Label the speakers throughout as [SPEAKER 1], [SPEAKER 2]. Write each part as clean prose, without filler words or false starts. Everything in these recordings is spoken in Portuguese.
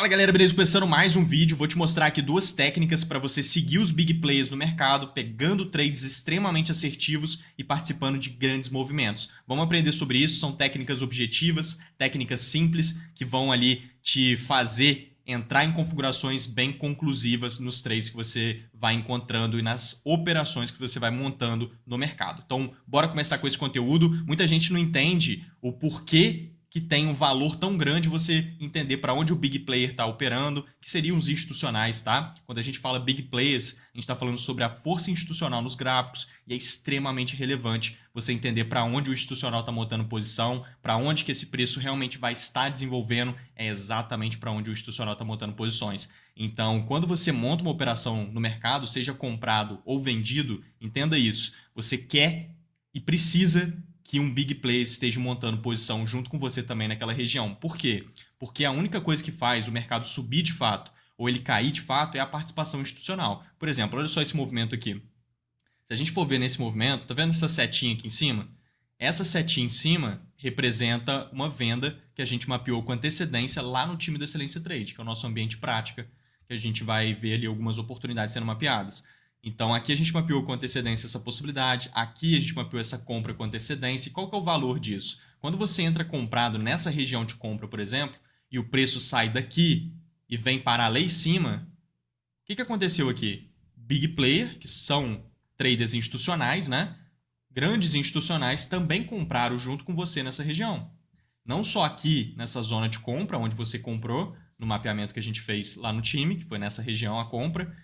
[SPEAKER 1] Fala galera, beleza? Começando mais um vídeo, vou te mostrar aqui duas técnicas para você seguir os big players no mercado, pegando trades extremamente assertivos e participando de grandes movimentos. Vamos aprender sobre isso, são técnicas objetivas, técnicas simples que vão ali te fazer entrar em configurações bem conclusivas nos trades que você vai encontrando e nas operações que você vai montando no mercado. Então, bora começar com esse conteúdo. Muita gente não entende o porquê que tem um valor tão grande você entender para onde o big player está operando, que seriam os institucionais, tá? Quando a gente fala big players, a gente está falando sobre a força institucional nos gráficos e é extremamente relevante você entender para onde o institucional está montando posição, para onde que esse preço realmente vai estar desenvolvendo, é exatamente para onde o institucional está montando posições. Então, quando você monta uma operação no mercado, seja comprado ou vendido, entenda isso. Você quer e precisa que um big player esteja montando posição junto com você também naquela região. Por quê? Porque a única coisa que faz o mercado subir de fato ou ele cair de fato é a participação institucional. Por exemplo, olha só esse movimento aqui. Se a gente for ver nesse movimento, tá vendo essa setinha aqui em cima? Essa setinha em cima representa uma venda que a gente mapeou com antecedência lá no time do Excelência Trade, que é o nosso ambiente prática, que a gente vai ver ali algumas oportunidades sendo mapeadas. Então, aqui a gente mapeou com antecedência essa possibilidade, aqui a gente mapeou essa compra com antecedência. E qual que é o valor disso? Quando você entra comprado nessa região de compra, por exemplo, e o preço sai daqui e vem parar lá em cima, o que aconteceu aqui? Big player, que são traders institucionais, né? Grandes institucionais também compraram junto com você nessa região. Não só aqui nessa zona de compra, onde você comprou, no mapeamento que a gente fez lá no time, que foi nessa região a compra,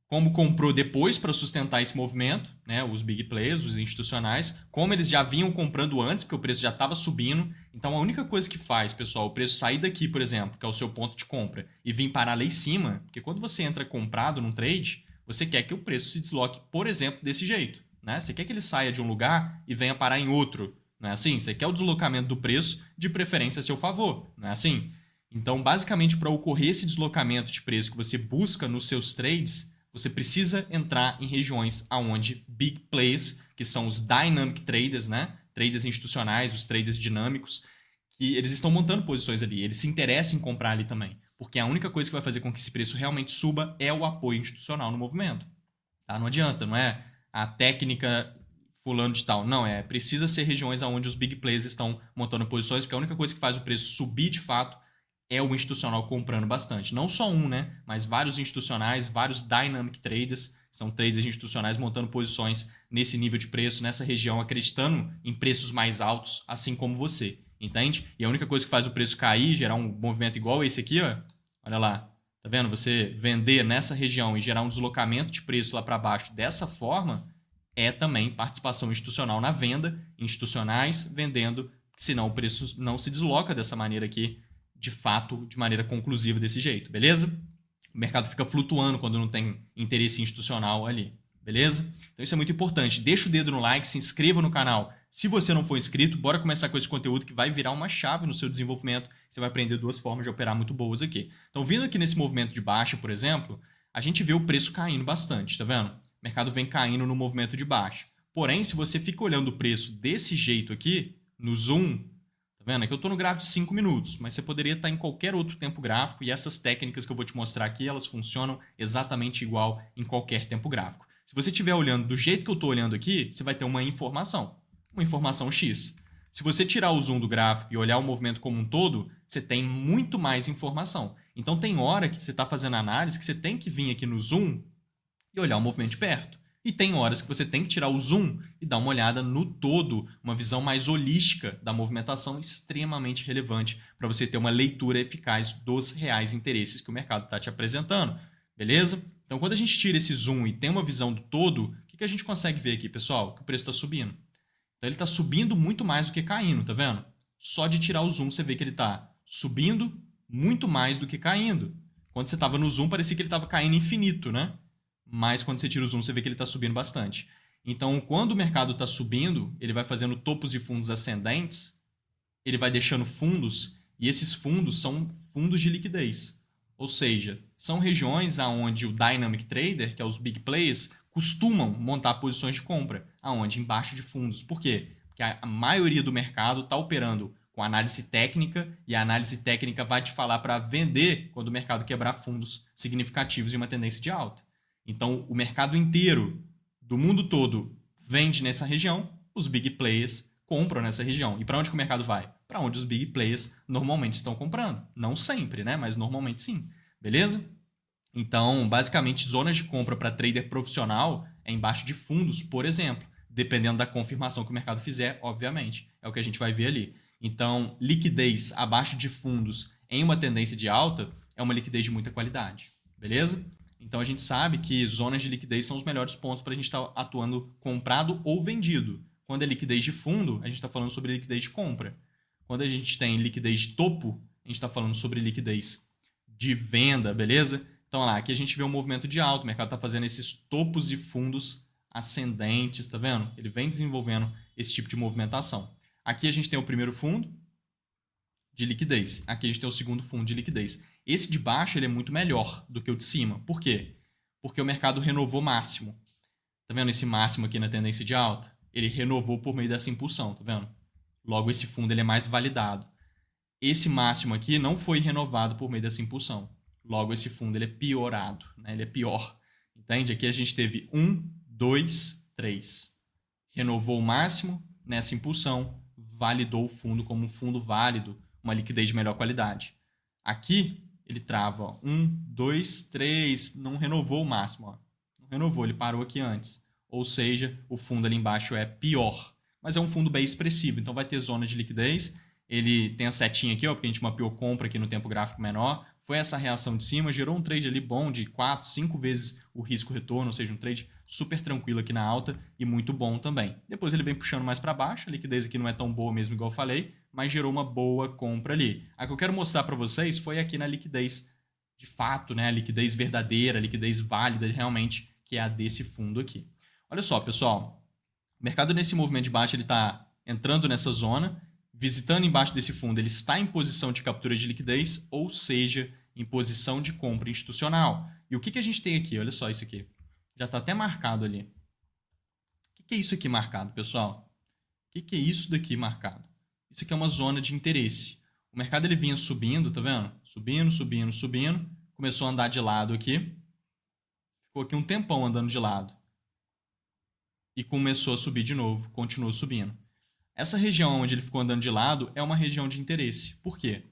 [SPEAKER 1] como comprou depois para sustentar esse movimento, né, os big players, os institucionais, como eles já vinham comprando antes, porque o preço já estava subindo. Então, a única coisa que faz, pessoal, o preço sair daqui, por exemplo, que é o seu ponto de compra, e vir parar lá em cima, porque quando você entra comprado num trade, você quer que o preço se desloque, por exemplo, desse jeito. Né? Você quer que ele saia de um lugar e venha parar em outro. Não é assim? Você quer o deslocamento do preço, de preferência a seu favor. Não é assim? Então, basicamente, para ocorrer esse deslocamento de preço que você busca nos seus trades, você precisa entrar em regiões onde big players, que são os dynamic traders, né? Traders institucionais, os traders dinâmicos, que eles estão montando posições ali, eles se interessam em comprar ali também, porque a única coisa que vai fazer com que esse preço realmente suba é o apoio institucional no movimento. Tá? Não adianta, não é a técnica fulano de tal, não, precisa ser regiões onde os big players estão montando posições, porque a única coisa que faz o preço subir de fato é o institucional comprando bastante. Não só um, né? Mas vários institucionais, vários dynamic traders, são traders institucionais montando posições nesse nível de preço, nessa região, acreditando em preços mais altos, assim como você. Entende? E a única coisa que faz o preço cair, gerar um movimento igual esse aqui, ó. Olha lá. Tá vendo? Você vender nessa região e gerar um deslocamento de preço lá para baixo dessa forma é também participação institucional na venda, institucionais vendendo, senão o preço não se desloca dessa maneira aqui, de fato, de maneira conclusiva desse jeito, beleza? O mercado fica flutuando quando não tem interesse institucional ali, beleza? Então isso é muito importante. Deixa o dedo no like, se inscreva no canal. Se você não for inscrito, bora começar com esse conteúdo que vai virar uma chave no seu desenvolvimento. Você vai aprender duas formas de operar muito boas aqui. Então, vindo aqui nesse movimento de baixa, por exemplo, a gente vê o preço caindo bastante, tá vendo? O mercado vem caindo no movimento de baixa. Porém, se você fica olhando o preço desse jeito aqui, no zoom, tá vendo? Aqui eu estou no gráfico de 5 minutos, mas você poderia estar em qualquer outro tempo gráfico e essas técnicas que eu vou te mostrar aqui, elas funcionam exatamente igual em qualquer tempo gráfico. Se você estiver olhando do jeito que eu estou olhando aqui, você vai ter uma informação X. Se você tirar o zoom do gráfico e olhar o movimento como um todo, você tem muito mais informação. Então tem hora que você está fazendo análise que você tem que vir aqui no zoom e olhar o movimento de perto. E tem horas que você tem que tirar o zoom e dar uma olhada no todo, uma visão mais holística da movimentação extremamente relevante para você ter uma leitura eficaz dos reais interesses que o mercado está te apresentando, beleza? Então, quando a gente tira esse zoom e tem uma visão do todo, o que a gente consegue ver aqui, pessoal? Que o preço está subindo. Então, ele está subindo muito mais do que caindo, tá vendo? Só de tirar o zoom, você vê que ele está subindo muito mais do que caindo. Quando você estava no zoom, parecia que ele estava caindo infinito, né? Mas quando você tira o zoom, você vê que ele está subindo bastante. Então, quando o mercado está subindo, ele vai fazendo topos e fundos ascendentes, ele vai deixando fundos, e esses fundos são fundos de liquidez. Ou seja, são regiões onde o Dynamic Trader, que é os big players, costumam montar posições de compra, aonde embaixo de fundos. Por quê? Porque a maioria do mercado está operando com análise técnica, e a análise técnica vai te falar para vender quando o mercado quebrar fundos significativos e uma tendência de alta. Então, o mercado inteiro do mundo todo vende nessa região, os big players compram nessa região. E para onde que o mercado vai? Para onde os big players normalmente estão comprando. Não sempre, né? Mas normalmente sim. Beleza? Então, basicamente, zonas de compra para trader profissional é embaixo de fundos, por exemplo, dependendo da confirmação que o mercado fizer, obviamente. É o que a gente vai ver ali. Então, liquidez abaixo de fundos em uma tendência de alta é uma liquidez de muita qualidade. Beleza? Então, a gente sabe que zonas de liquidez são os melhores pontos para a gente estar atuando comprado ou vendido. Quando é liquidez de fundo, a gente está falando sobre liquidez de compra. Quando a gente tem liquidez de topo, a gente está falando sobre liquidez de venda, beleza? Então, lá, aqui a gente vê um movimento de alta, o mercado está fazendo esses topos e fundos ascendentes, tá vendo? Ele vem desenvolvendo esse tipo de movimentação. Aqui a gente tem o primeiro fundo de liquidez, aqui a gente tem o segundo fundo de liquidez. Esse de baixo ele é muito melhor do que o de cima. Por quê? Porque o mercado renovou máximo. Tá vendo esse máximo aqui na tendência de alta? Ele renovou por meio dessa impulsão, tá vendo? Logo, esse fundo ele é mais validado. Esse máximo aqui não foi renovado por meio dessa impulsão. Logo, esse fundo ele é piorado, né? Ele é pior. Entende? Aqui a gente teve 1, 2, 3. Renovou o máximo nessa impulsão, validou o fundo como um fundo válido, uma liquidez de melhor qualidade. Aqui ele trava, ó, 1, 2, 3, não renovou o máximo. Ó. Não renovou, ele parou aqui antes. Ou seja, o fundo ali embaixo é pior. Mas é um fundo bem expressivo, então vai ter zona de liquidez. Ele tem a setinha aqui, ó, porque a gente mapeou compra aqui no tempo gráfico menor. Foi essa reação de cima, gerou um trade ali bom de 4, 5 vezes o risco-retorno, ou seja, um trade super tranquilo aqui na alta e muito bom também. Depois ele vem puxando mais para baixo, a liquidez aqui não é tão boa mesmo, igual eu falei, mas gerou uma boa compra ali. A que eu quero mostrar para vocês foi aqui na liquidez de fato, né? A liquidez verdadeira, a liquidez válida realmente, que é a desse fundo aqui. Olha só, pessoal, o mercado nesse movimento de baixo ele está entrando nessa zona, visitando embaixo desse fundo, ele está em posição de captura de liquidez, ou seja, em posição de compra institucional. E o que a gente tem aqui? Olha só isso aqui. Já está até marcado ali. O que é isso aqui marcado, pessoal? O que é isso daqui marcado? Isso aqui é uma zona de interesse. O mercado ele vinha subindo, tá vendo? Subindo, subindo, subindo. Começou a andar de lado aqui. Ficou aqui um tempão andando de lado. E começou a subir de novo. Continuou subindo. Essa região onde ele ficou andando de lado é uma região de interesse. Por quê?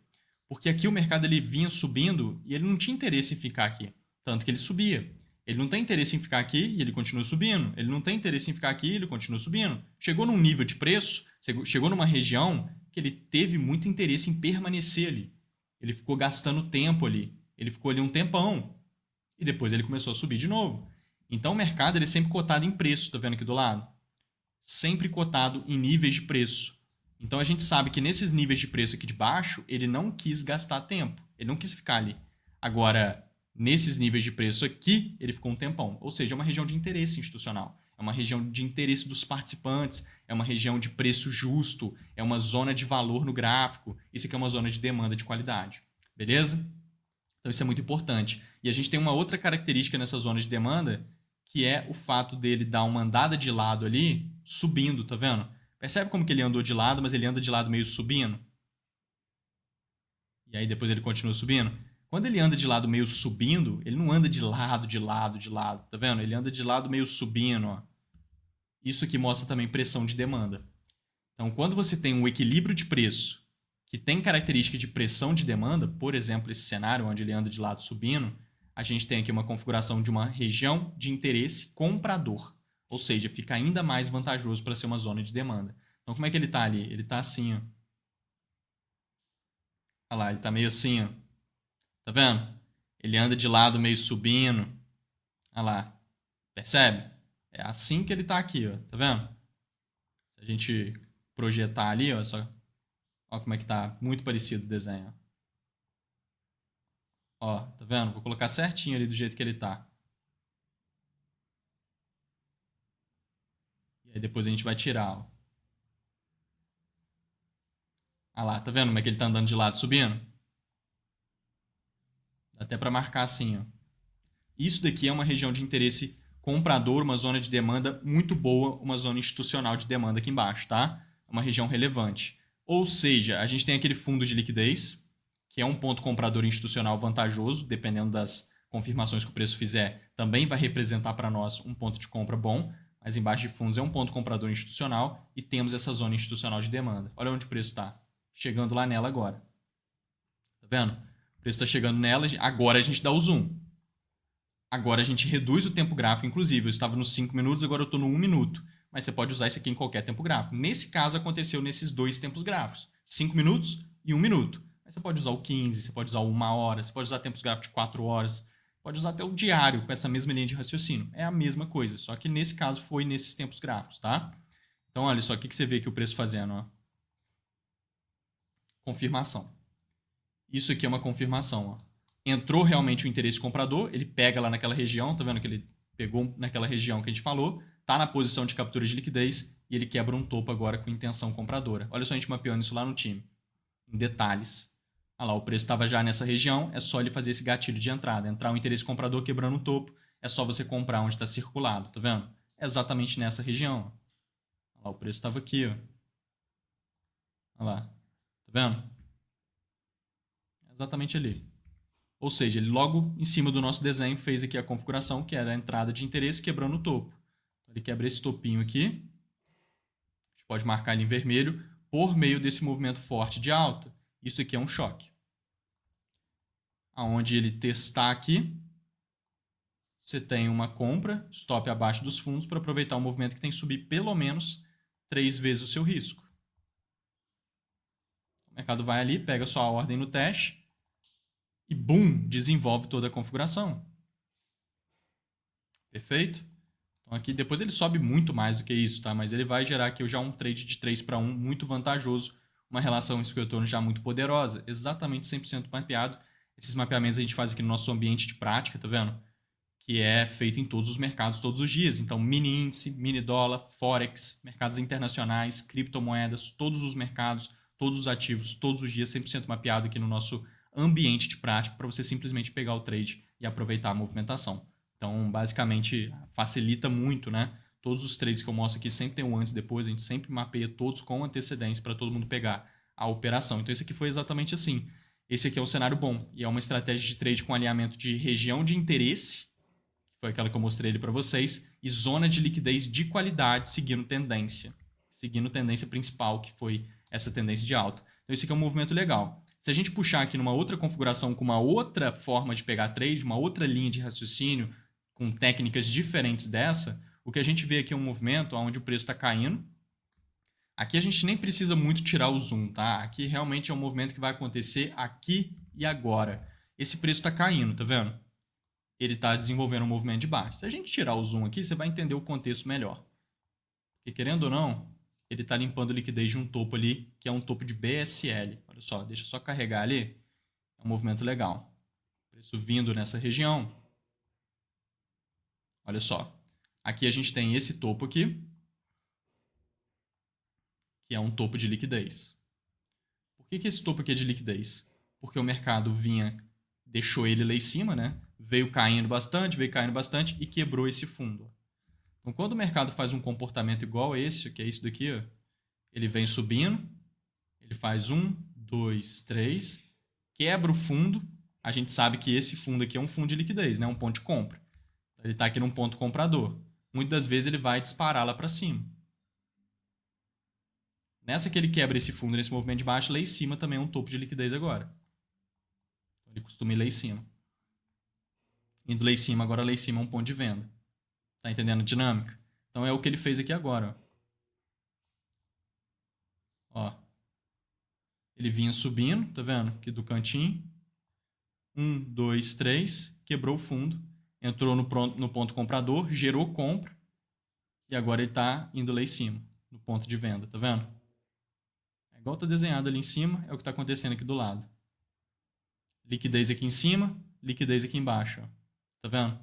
[SPEAKER 1] Porque aqui o mercado ele vinha subindo e ele não tinha interesse em ficar aqui. Tanto que ele subia. Ele não tem interesse em ficar aqui e ele continua subindo. Ele não tem interesse em ficar aqui e ele continua subindo. Chegou num nível de preço, chegou numa região que ele teve muito interesse em permanecer ali. Ele ficou gastando tempo ali. Ele ficou ali um tempão. E depois ele começou a subir de novo. Então o mercado ele é sempre cotado em preço, tá vendo aqui do lado? Sempre cotado em níveis de preço. Então a gente sabe que nesses níveis de preço aqui de baixo, ele não quis gastar tempo. Ele não quis ficar ali. Agora, nesses níveis de preço aqui, ele ficou um tempão. Ou seja, é uma região de interesse institucional. É uma região de interesse dos participantes. É uma região de preço justo. É uma zona de valor no gráfico. Isso aqui é uma zona de demanda de qualidade. Beleza? Então isso é muito importante. E a gente tem uma outra característica nessa zona de demanda, que é o fato dele dar uma andada de lado ali, subindo, tá vendo? Percebe como que ele andou de lado, mas ele anda de lado meio subindo? E aí depois ele continua subindo? Quando ele anda de lado meio subindo, ele não anda de lado, de lado, de lado, tá vendo? Ele anda de lado meio subindo, ó. Isso aqui mostra também pressão de demanda. Então, quando você tem um equilíbrio de preço que tem característica de pressão de demanda, por exemplo, esse cenário onde ele anda de lado subindo, a gente tem aqui uma configuração de uma região de interesse comprador. Ou seja, fica ainda mais vantajoso para ser uma zona de demanda. Então, como é que ele está ali? Ele está assim, ó. Olha lá, ele está meio assim, ó. Tá vendo? Ele anda de lado meio subindo. Olha lá. Percebe? É assim que ele está aqui, ó. Tá vendo? Se a gente projetar ali, ó, só... Olha como é que tá. Muito parecido o desenho. Ó, tá vendo? Vou colocar certinho ali do jeito que ele tá. E aí depois a gente vai tirar, ó. Ah lá, tá vendo como é que ele tá andando de lado subindo? Dá até para marcar assim, ó. Isso daqui é uma região de interesse comprador, uma zona de demanda muito boa, uma zona institucional de demanda aqui embaixo, tá? É uma região relevante. Ou seja, a gente tem aquele fundo de liquidez, que é um ponto comprador institucional vantajoso, dependendo das confirmações que o preço fizer, também vai representar para nós um ponto de compra bom, mas embaixo de fundos é um ponto comprador institucional e temos essa zona institucional de demanda. Olha onde o preço está, chegando lá nela agora. Tá vendo? O preço está chegando nela, agora a gente dá o zoom. Agora a gente reduz o tempo gráfico, inclusive. Eu estava nos 5 minutos, agora eu estou no 1 minuto. Mas você pode usar isso aqui em qualquer tempo gráfico. Nesse caso, aconteceu nesses dois tempos gráficos. 5 minutos e 1 minuto. Mas você pode usar o 15, você pode usar o 1 hora, você pode usar tempos gráficos de 4 horas. Pode usar até o diário com essa mesma linha de raciocínio. É a mesma coisa, só que nesse caso foi nesses tempos gráficos, tá? Então, olha só o que você vê aqui o preço fazendo, ó. Confirmação. Isso aqui é uma confirmação, ó. Entrou realmente o interesse comprador, ele pega lá naquela região, tá vendo que ele pegou naquela região que a gente falou, tá na posição de captura de liquidez e ele quebra um topo agora com intenção compradora. Olha só a gente mapeando isso lá no time, em detalhes. Olha lá, o preço estava já nessa região, é só ele fazer esse gatilho de entrada. Entrar o interesse comprador quebrando o topo, é só você comprar onde está circulado, tá vendo? É exatamente nessa região. Olha lá, o preço estava aqui, ó. Olha lá, tá vendo? É exatamente ali. Ou seja, ele logo em cima do nosso desenho fez aqui a configuração, que era a entrada de interesse quebrando o topo. Então, ele quebra esse topinho aqui. A gente pode marcar ele em vermelho por meio desse movimento forte de alta. Isso aqui é um choque. Aonde ele testar aqui, você tem uma compra, stop abaixo dos fundos, para aproveitar o movimento que tem que subir pelo menos 3 vezes o seu risco. O mercado vai ali, pega sua ordem no teste, e boom, desenvolve toda a configuração. Perfeito? Então aqui depois ele sobe muito mais do que isso, tá? Mas ele vai gerar aqui já um trade de 3 para 1 muito vantajoso, uma relação risco-retorno já muito poderosa, exatamente 100% mapeado. Esses mapeamentos a gente faz aqui no nosso ambiente de prática, tá vendo? Que é feito em todos os mercados todos os dias. Então mini índice, mini dólar, forex, mercados internacionais, criptomoedas, todos os mercados, todos os ativos, todos os dias 100% mapeado aqui no nosso ambiente de prática para você simplesmente pegar o trade e aproveitar a movimentação. Então, basicamente, facilita muito, né? Todos os trades que eu mostro aqui sempre tem um antes e depois, a gente sempre mapeia todos com antecedência para todo mundo pegar a operação. Então, esse aqui foi exatamente assim. Esse aqui é um cenário bom e é uma estratégia de trade com alinhamento de região de interesse, que foi aquela que eu mostrei ali para vocês, e zona de liquidez de qualidade seguindo tendência principal, que foi essa tendência de alta. Então, esse aqui é um movimento legal. Se a gente puxar aqui numa outra configuração com uma outra forma de pegar trade, uma outra linha de raciocínio, com técnicas diferentes dessa, o que a gente vê aqui é um movimento onde o preço está caindo. Aqui a gente nem precisa muito tirar o zoom, tá? Aqui realmente é um movimento que vai acontecer aqui e agora. Esse preço está caindo, tá vendo? Ele está desenvolvendo um movimento de baixa. Se a gente tirar o zoom aqui, você vai entender o contexto melhor. Porque querendo ou não, ele está limpando liquidez de um topo ali, que é um topo de BSL. Olha só, deixa eu só carregar ali. É um movimento legal. Preço vindo nessa região. Olha só. Aqui a gente tem esse topo aqui, que é um topo de liquidez. Por que esse topo aqui é de liquidez? Porque o mercado deixou ele lá em cima, né? Veio caindo bastante e quebrou esse fundo. Então, quando o mercado faz um comportamento igual a esse, que é isso daqui, ó, ele vem subindo, ele faz 1, 2, 3, quebra o fundo. A gente sabe que esse fundo aqui é um fundo de liquidez, né? Um ponto de compra. Ele está aqui num ponto comprador. Muitas das vezes ele vai disparar lá para cima. Nessa que ele quebra esse fundo nesse movimento de baixo, lá em cima também é um topo de liquidez agora. Ele costuma ir lá em cima. Indo lá em cima, agora lá em cima é um ponto de venda. Tá entendendo a dinâmica? Então é o que ele fez aqui agora. Ó. Ele vinha subindo, tá vendo? Aqui do cantinho. 1, 2, 3. Quebrou o fundo. Entrou no ponto comprador, gerou compra. E agora ele tá indo lá em cima, no ponto de venda, tá vendo? É igual tá desenhado ali em cima, é o que tá acontecendo aqui do lado. Liquidez aqui em cima, liquidez aqui embaixo, ó. Tá vendo?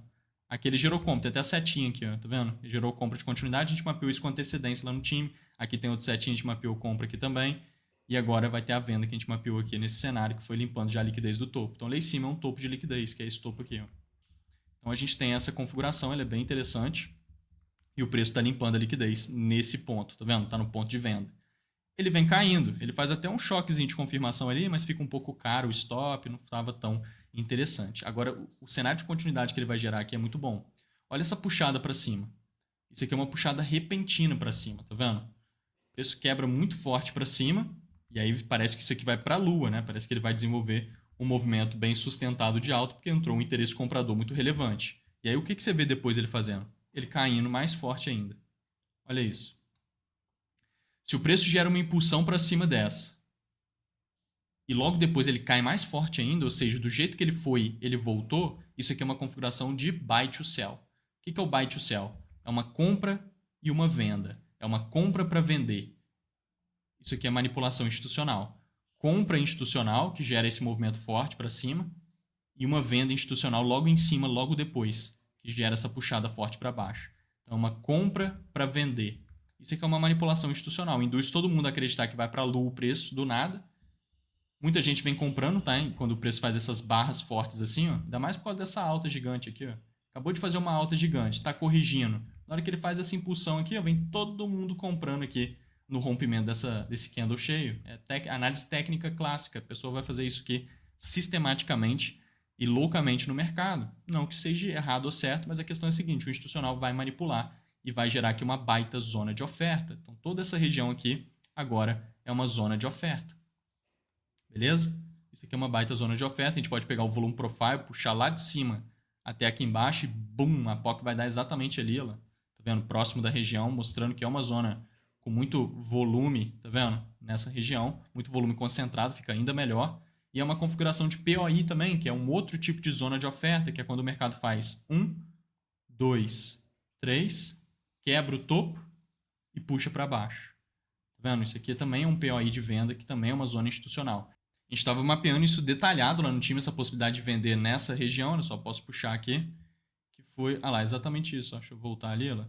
[SPEAKER 1] Aqui ele gerou compra, tem até a setinha aqui, ó, tá vendo? Ele gerou compra de continuidade, a gente mapeou isso com antecedência lá no time. Aqui tem outro setinha, a gente mapeou compra aqui também. E agora vai ter a venda que a gente mapeou aqui nesse cenário, que foi limpando já a liquidez do topo. Então lá em cima é um topo de liquidez, que é esse topo aqui, ó. Então a gente tem essa configuração, ela é bem interessante. E o preço está limpando a liquidez nesse ponto, tá vendo? Está no ponto de venda. ele vem caindo. Ele faz até um choquezinho de confirmação ali, mas fica um pouco caro o stop, não estava tão interessante. Agora, o cenário de continuidade que ele vai gerar aqui é muito bom. Olha essa puxada para cima. Isso aqui é uma puxada repentina para cima, tá vendo? O preço quebra muito forte para cima, e aí parece que isso aqui vai para a lua, né? Parece que ele vai desenvolver um movimento bem sustentado de alta, porque entrou um interesse comprador muito relevante. E aí o que você vê depois ele fazendo? Ele caindo mais forte ainda. Olha isso. Se o preço gera uma impulsão para cima dessa, e logo depois ele cai mais forte ainda, ou seja, do jeito que ele foi, ele voltou, isso aqui é uma configuração de buy to sell. O que é o buy to sell? É uma compra e uma venda. É uma compra para vender. Isso aqui é manipulação institucional. Compra institucional, que gera esse movimento forte para cima, e uma venda institucional logo em cima, logo depois, que gera essa puxada forte para baixo. Então, é uma compra para vender. Isso aqui é uma manipulação institucional. Induz todo mundo a acreditar que vai para a lua o preço do nada. Muita gente vem comprando, tá? Quando o preço faz essas barras fortes assim, ó. Ainda mais por causa dessa alta gigante aqui, ó. Acabou de fazer uma alta gigante, tá corrigindo. Na hora que ele faz essa impulsão aqui, ó, vem todo mundo comprando aqui no rompimento desse candle cheio. É análise técnica clássica. A pessoa vai fazer isso aqui sistematicamente e loucamente no mercado. Não que seja errado ou certo, mas a questão é a seguinte: o institucional vai manipular e vai gerar aqui uma baita zona de oferta. Então, toda essa região aqui agora é uma zona de oferta. Beleza? Isso aqui é uma baita zona de oferta. A gente pode pegar o volume profile, puxar lá de cima até aqui embaixo e bum, a POC vai dar exatamente ali, ó. Tá vendo? Próximo da região, mostrando que é uma zona com muito volume, tá vendo? Nessa região, muito volume concentrado, fica ainda melhor. E é uma configuração de POI também, que é um outro tipo de zona de oferta, que é quando o mercado faz 1, 2, 3, quebra o topo e puxa para baixo. Tá vendo? Isso aqui também é um POI de venda, que também é uma zona institucional. A gente estava mapeando isso detalhado lá no time, essa possibilidade de vender nessa região, eu só posso puxar aqui, que foi, lá, exatamente isso, ó. Deixa eu voltar ali, ó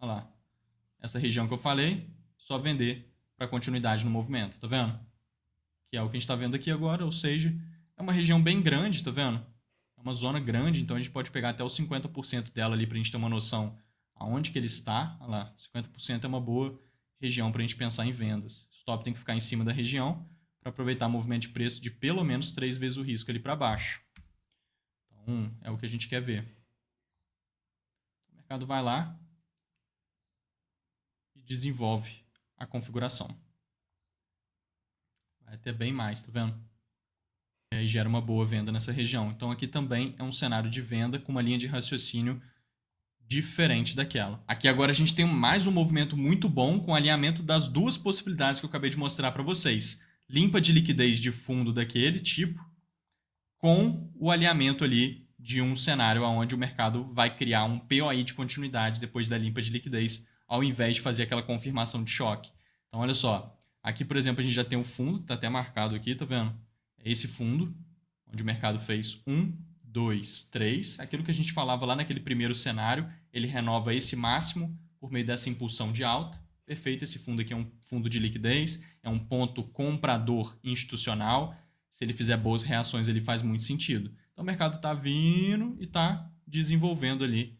[SPEAKER 1] lá, essa região que eu falei, só vender para continuidade no movimento, tá vendo? Que é o que a gente está vendo aqui agora, ou seja, é uma região bem grande, tá vendo? É uma zona grande, então a gente pode pegar até os 50% dela ali para a gente ter uma noção aonde que ele está. Olha lá, 50% é uma boa região para a gente pensar em vendas. O stop tem que ficar em cima da região para aproveitar o movimento de preço de pelo menos 3 vezes o risco ali para baixo. Então, é o que a gente quer ver. O mercado vai lá e desenvolve a configuração. Vai até bem mais, tá vendo? E aí gera uma boa venda nessa região. Então, aqui também é um cenário de venda com uma linha de raciocínio diferente daquela. Aqui agora a gente tem mais um movimento muito bom com alinhamento das duas possibilidades que eu acabei de mostrar para vocês. Limpa de liquidez de fundo daquele tipo, com o alinhamento ali de um cenário onde o mercado vai criar um POI de continuidade depois da limpa de liquidez, ao invés de fazer aquela confirmação de choque. Então, olha só. Aqui, por exemplo, a gente já tem o fundo, que está até marcado aqui, tá vendo? É esse fundo, onde o mercado fez 1, 2, 3. Aquilo que a gente falava lá naquele primeiro cenário, ele renova esse máximo por meio dessa impulsão de alta. Perfeito, esse fundo aqui é um fundo de liquidez, é um ponto comprador institucional. Se ele fizer boas reações, ele faz muito sentido. Então, o mercado está vindo e está desenvolvendo ali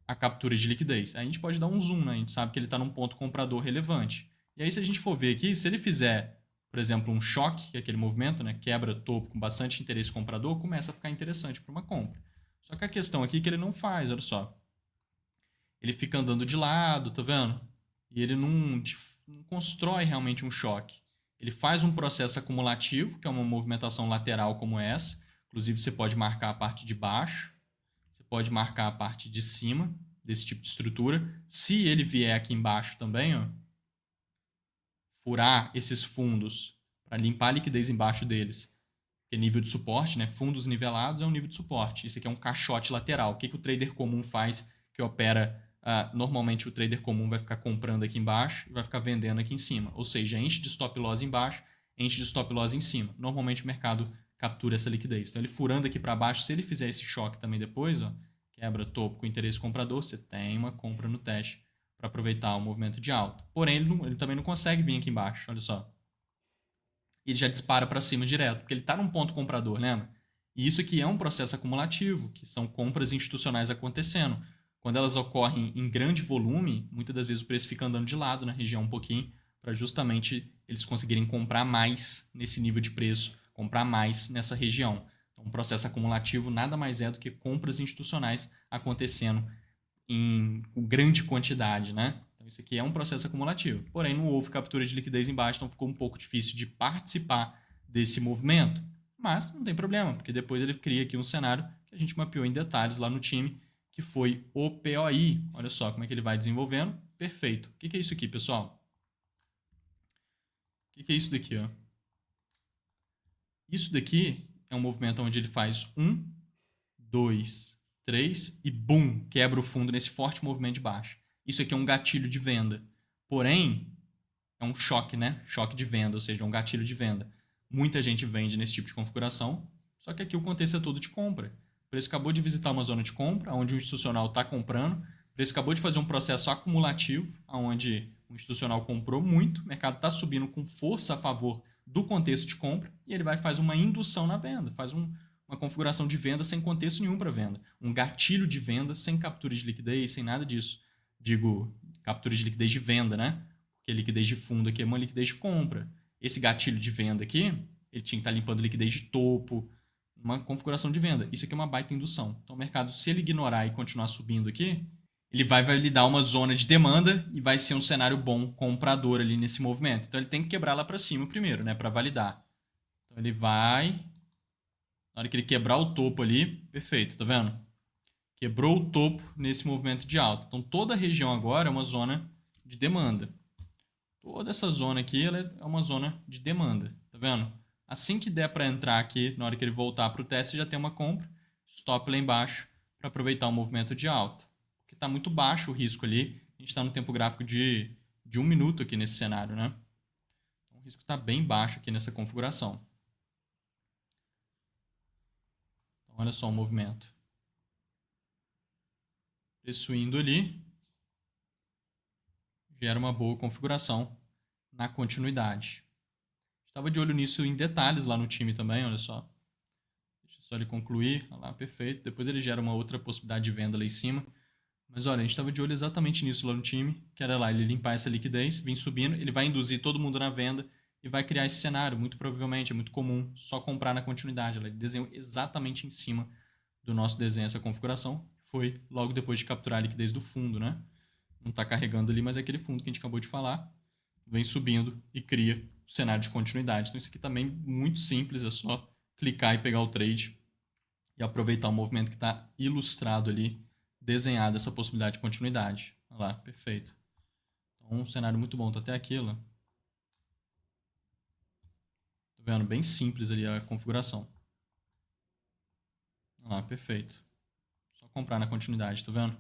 [SPEAKER 1] a captura de liquidez. Aí a gente pode dar um zoom, né? A gente sabe que ele está num ponto comprador relevante. E aí, se a gente for ver aqui, se ele fizer, por exemplo, um choque, que é aquele movimento, né? Quebra topo com bastante interesse comprador, começa a ficar interessante para uma compra. Só que a questão aqui é que ele não faz, olha só. Ele fica andando de lado, tá vendo? E ele não constrói realmente um choque. Ele faz um processo acumulativo, que é uma movimentação lateral como essa. Inclusive, você pode marcar a parte de baixo, você pode marcar a parte de cima desse tipo de estrutura. Se ele vier aqui embaixo também, ó, furar esses fundos para limpar a liquidez embaixo deles, que é nível de suporte, né? Fundos nivelados é um nível de suporte. Isso aqui é um caixote lateral. O que o trader comum faz que opera... normalmente o trader comum vai ficar comprando aqui embaixo e vai ficar vendendo aqui em cima. Ou seja, enche de stop loss embaixo, enche de stop loss em cima. Normalmente o mercado captura essa liquidez. Então ele furando aqui para baixo, se ele fizer esse choque também depois, ó, quebra topo com interesse comprador, você tem uma compra no teste para aproveitar o movimento de alta. Porém, ele também não consegue vir aqui embaixo, olha só. Ele já dispara para cima direto, porque ele está num ponto comprador, lembra? E isso aqui é um processo acumulativo, que são compras institucionais acontecendo. Quando elas ocorrem em grande volume, muitas das vezes o preço fica andando de lado na região um pouquinho, para justamente eles conseguirem comprar mais nesse nível de preço, comprar mais nessa região. Então, um processo acumulativo nada mais é do que compras institucionais acontecendo em grande quantidade, né? Então, isso aqui é um processo acumulativo. Porém, não houve captura de liquidez embaixo, então ficou um pouco difícil de participar desse movimento. Mas não tem problema, porque depois ele cria aqui um cenário que a gente mapeou em detalhes lá no time, que foi o POI. Olha só como é que ele vai desenvolvendo. Perfeito. O que é isso aqui, pessoal? O que é isso daqui, ó? Isso daqui é um movimento onde ele faz 1, 2, 3 e BUM! Quebra o fundo nesse forte movimento de baixa. Isso aqui é um gatilho de venda. Porém, é um choque, né? Choque de venda, ou seja, é um gatilho de venda. Muita gente vende nesse tipo de configuração, só que aqui o contexto é todo de compra. O preço acabou de visitar uma zona de compra, onde o institucional está comprando. O preço acabou de fazer um processo acumulativo, onde o institucional comprou muito, o mercado está subindo com força a favor do contexto de compra, e ele vai fazer uma indução na venda, faz uma configuração de venda sem contexto nenhum para venda. Um gatilho de venda sem captura de liquidez, sem nada disso. Digo, captura de liquidez de venda, né? Porque liquidez de fundo aqui é uma liquidez de compra. Esse gatilho de venda aqui, ele tinha que estar limpando liquidez de topo, uma configuração de venda. Isso aqui é uma baita indução. Então o mercado, se ele ignorar e continuar subindo aqui, ele vai validar uma zona de demanda e vai ser um cenário bom comprador ali nesse movimento. Então ele tem que quebrar lá para cima primeiro, né, para validar. Então ele vai, na hora que ele quebrar o topo ali, perfeito, tá vendo? Quebrou o topo nesse movimento de alta. Então toda a região agora é uma zona de demanda. Toda essa zona aqui ela é uma zona de demanda, tá vendo? Assim que der para entrar aqui, na hora que ele voltar para o teste, já tem uma compra, stop lá embaixo para aproveitar o movimento de alta. Porque está muito baixo o risco ali, a gente está no tempo gráfico de 1 minuto aqui nesse cenário, né? Então, o risco está bem baixo aqui nessa configuração. Então, olha só o movimento. Preço indo ali, gera uma boa configuração na continuidade. Estava de olho nisso em detalhes lá no time também, olha só. Deixa só ele concluir, olha lá, perfeito. Depois ele gera uma outra possibilidade de venda lá em cima. Mas olha, a gente estava de olho exatamente nisso lá no time, que era lá ele limpar essa liquidez, vir subindo, ele vai induzir todo mundo na venda e vai criar esse cenário, muito provavelmente, é muito comum, só comprar na continuidade. Ele desenhou exatamente em cima do nosso desenho essa configuração, foi logo depois de capturar a liquidez do fundo, né? Não está carregando ali, mas é aquele fundo que a gente acabou de falar, vem subindo e cria o cenário de continuidade. Então isso aqui também é muito simples, é só clicar e pegar o trade e aproveitar o movimento que está ilustrado ali, desenhado essa possibilidade de continuidade. Olha lá, perfeito. Então um cenário muito bom, tá até aqui, ó. Tá vendo? Bem simples ali a configuração. Olha lá, perfeito. Só comprar na continuidade, tá vendo?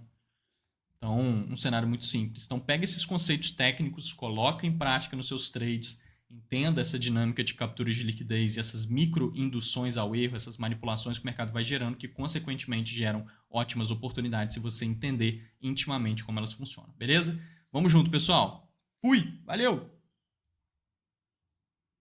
[SPEAKER 1] Então, um cenário muito simples. Então, pega esses conceitos técnicos, coloca em prática nos seus trades, entenda essa dinâmica de captura de liquidez e essas micro-induções ao erro, essas manipulações que o mercado vai gerando, que, consequentemente, geram ótimas oportunidades se você entender intimamente como elas funcionam. Beleza? Vamos junto, pessoal! Fui! Valeu!